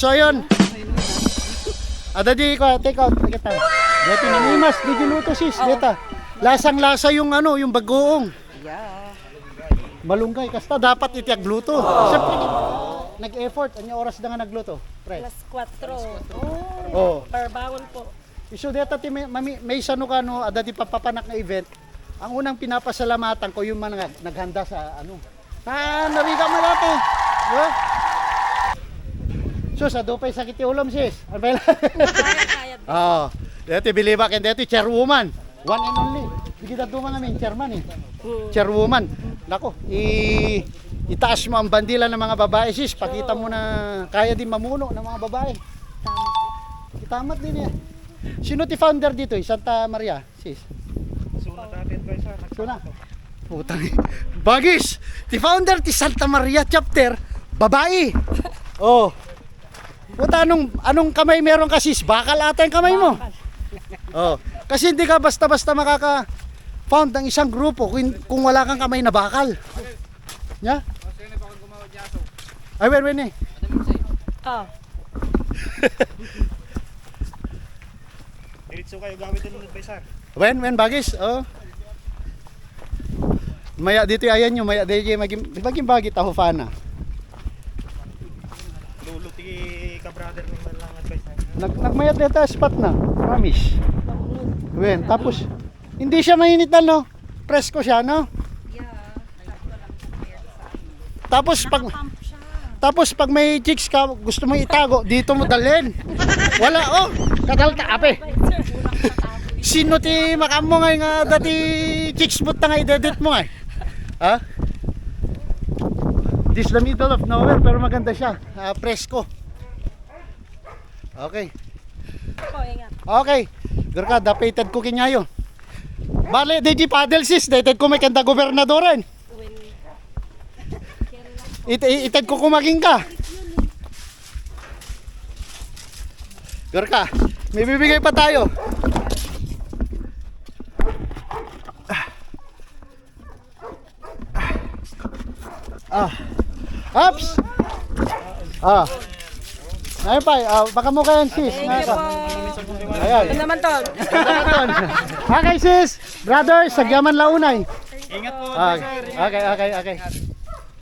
So ayun. Ada di ko take out kita. Dito nanimas di giluto sis dito. Lasang-lasa yung ano, yung bagoong. Yeah. Malunggay kasta dapat itiag gluto. Siyempre nag-effort anya oras na nga nagluto. Pre. Plus 4. Oh. Per bawon po. Isu dito ti may sano kano ada di papapanak na event. Ang unang pinapasalamatan ko yung mga naghanda sa ano. Nariga mo natin. Diba? Sus, adupay sakit yung ulam sis. Ano ba yun? Oo. Dito biliba kin dito chairwoman. One and only. Hindi kita duman namin chairman eh. Chairwoman. Nako, itaas mo ang bandila ng mga babae sis. Pakita mo na kaya din mamuno ng mga babae. Tamat din yan. Sino ti founder dito eh? Santa Maria sis. Suna natin guys ha. Suna. Putang. Bagis. Ti founder ti Santa Maria chapter babae. Oh. Puta, anong kamay meron ka sis? Bakal ata yung kamay mo. Oh. Kasi hindi ka basta-basta makaka-found ng isang grupo kung wala kang kamay na bakal. Nya? Ay, wen eh. Oh. Diretso kayo gamit ng advisor. Wen, bagis. Oh. Maya dito ayan nyo, maya DJ maging bagi taho fana. Luluti ka brother ng lang advisor. Nagmayat dito spot na. Promise. Wen, tapos hindi siya mainit na no. Presko siya no. Tapos pag may chicks ka gusto mo itago, dito mo dalhin. Wala oh, katalta ape. Sino ti makamo nga dati chicks mo nga i-edit mo nga. Ha? This the middle of nowhere pero maganda siya. Presko. Okay. Po, ingat. Okay. Gerka dapated ko kinyayo. Bale, DJ paddle sis, dated ko may kanta gobernadoran. Ited ko kumaging ka. Gerka, may bibigay pa tayo. Ups. Ayun pa, baka mo kayan sis. Thank you po. Ayan. Ito naman to. Okay sis, brothers, sagyaman launay. Ingat po Okay.